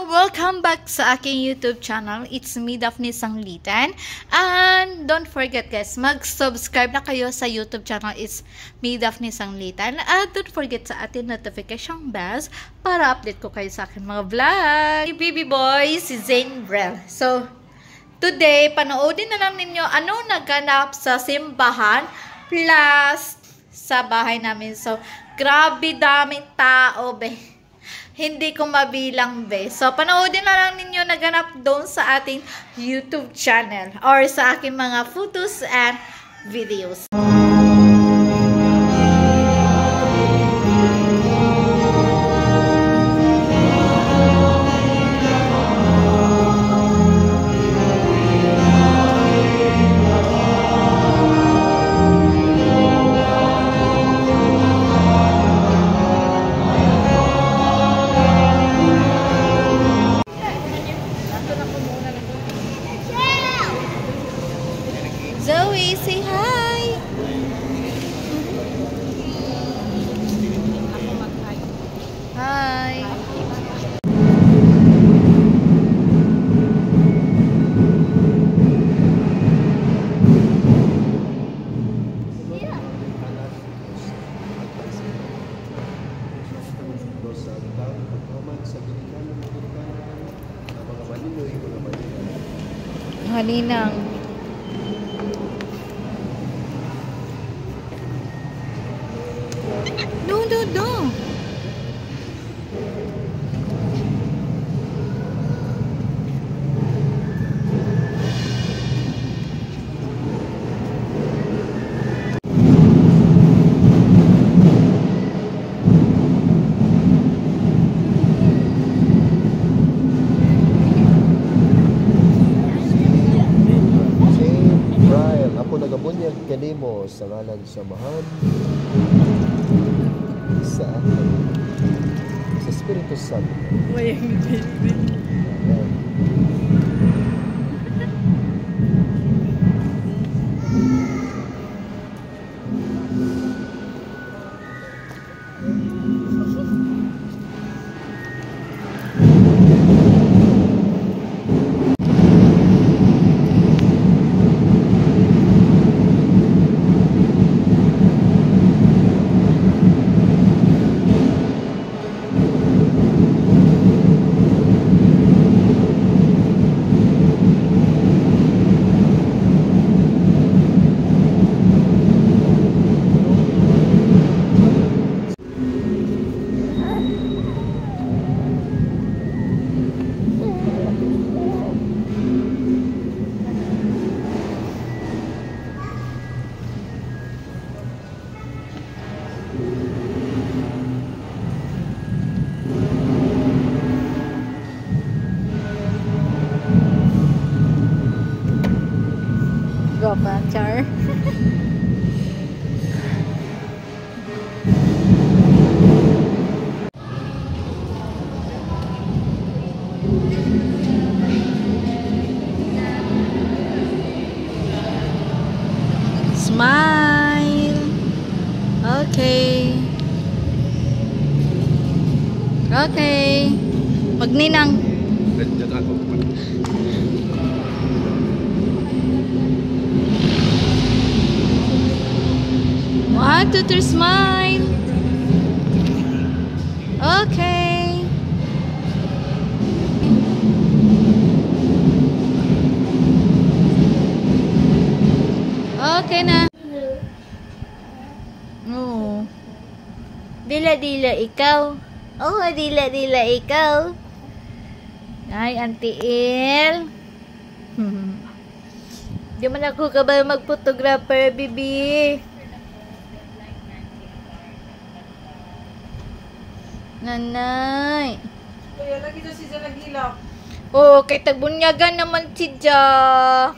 Welcome back sa aking YouTube channel. It's me, Daphne Sanglitan. And don't forget guys, mag-subscribe na kayo sa YouTube channel. It's me, Daphne Sanglitan. And don't forget sa ating notification bells para update ko kayo sa aking mga vlog. Si baby boy, si Zane Brel. So, today, panoodin na lang ninyo ano naganap sa simbahan plus sa bahay namin. So, grabe daming tao, be. Hindi ko mabilang, be. So, panoodin na lang ninyo naganap doon sa ating YouTube channel or sa aking mga photos and videos. Zoe, say hi! Hi! Halinang. No. Ako nagabunyag kanimo sa ngalan sa Mahal sa Espiritu Santo. Go pa, Char. Smile. Okay. Okay. Magninang. One, two, three, smile. Okay. Okay na. Oh. Dila-dila ikaw. Oh, dila-dila ikaw. Ay, Auntie Il. Di man ako kabal mag-photographer, bibi. Nanay. Kaya lagi to si Zalagila. Oh, kay tagbunyagan naman si Ja.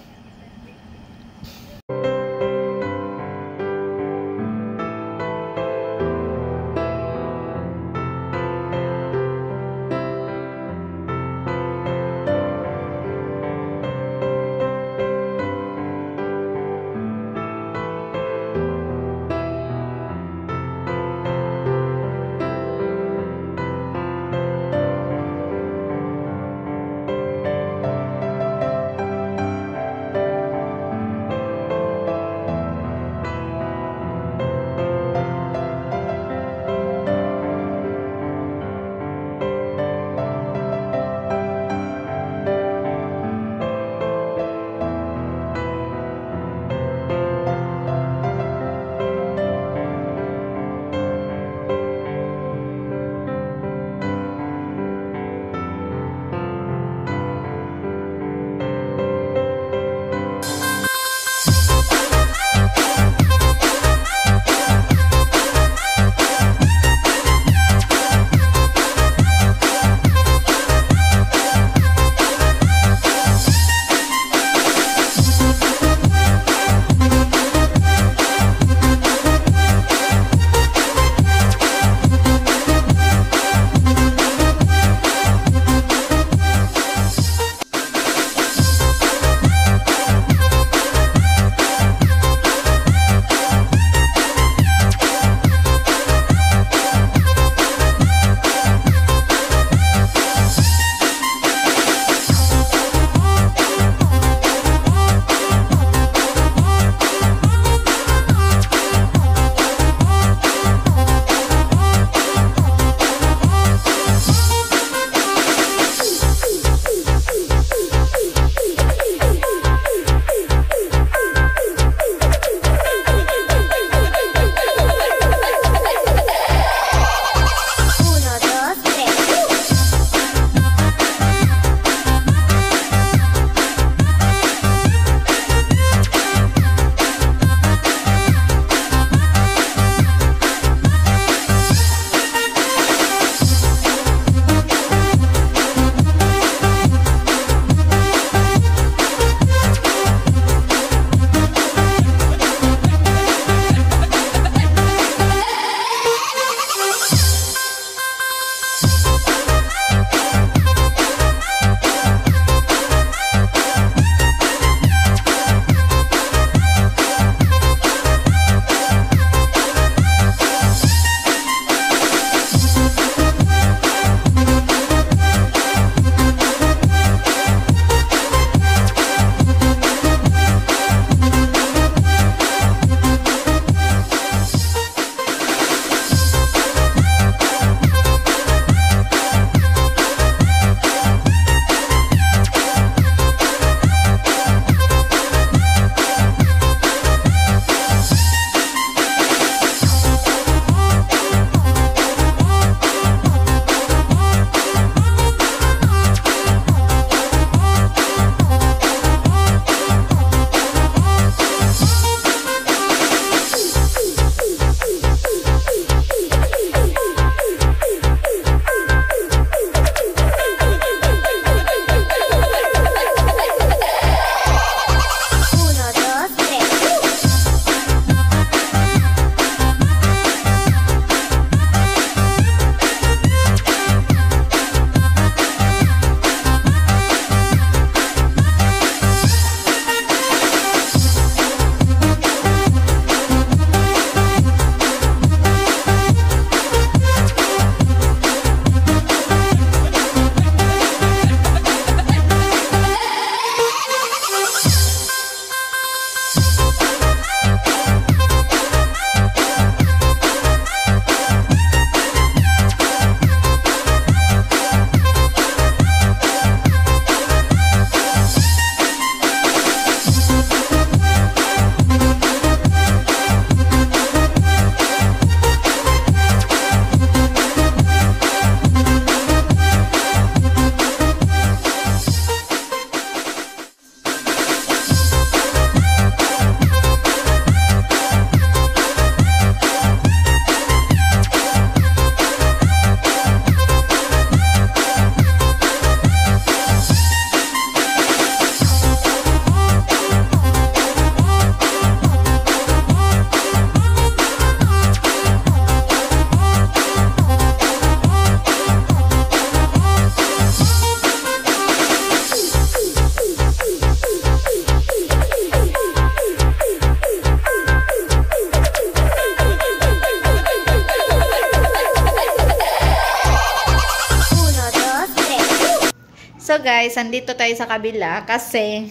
So guys, andito tayo sa kabila kasi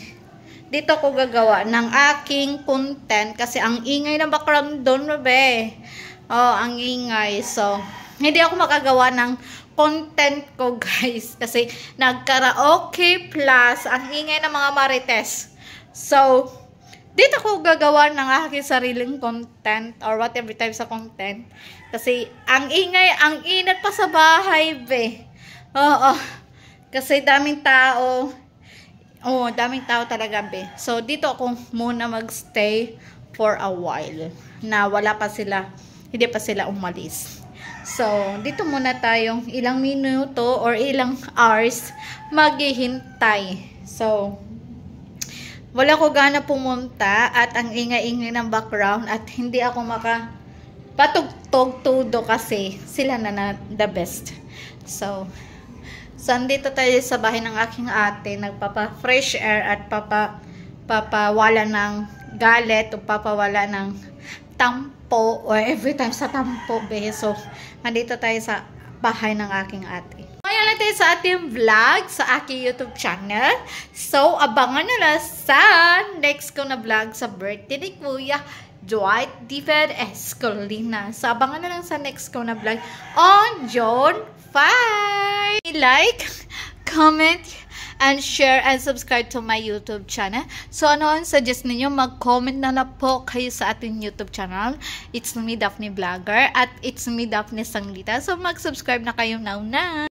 dito ko gagawa ng aking content kasi ang ingay ng background doon, be. Oh, ang ingay. So, hindi ako makagawa ng content ko, guys. Kasi nagkaraoke plus ang ingay ng mga marites. So, dito ko gagawa ng aking sariling content or whatever type sa content. Kasi ang ingay, ang inat pa sa bahay, be. Oo. Kasi daming tao. Oh, daming tao talaga, be. So, dito ako muna magstay for a while. Na wala pa sila, hindi pa sila umalis. So, dito muna tayong ilang minuto or ilang hours maghihintay. So, wala ko gana pumunta at ang ingay-ingay ng background at hindi ako makapatugtog todo kasi sila na the best. So, andito tayo sa bahay ng aking ate, nagpapa-fresh air at papawala ng galit o papawala ng tampo or every time sa tampo, be. So, andito tayo sa bahay ng aking ate. Ngayon na tayo sa ating vlog sa aking YouTube channel. So, abangan nyo na sa next ko na vlog sa birthday ni Kuya Dwight David Escolina. So, abangan na lang sa next ko na vlog on June 5. Like, comment, and share and subscribe to my YouTube channel. So, ano ang suggest ninyo? Mag-comment na po kayo sa ating YouTube channel. It's me, Daphne Vlogger, at it's me, Daphne Sanglita. So, mag-subscribe na kayo now na.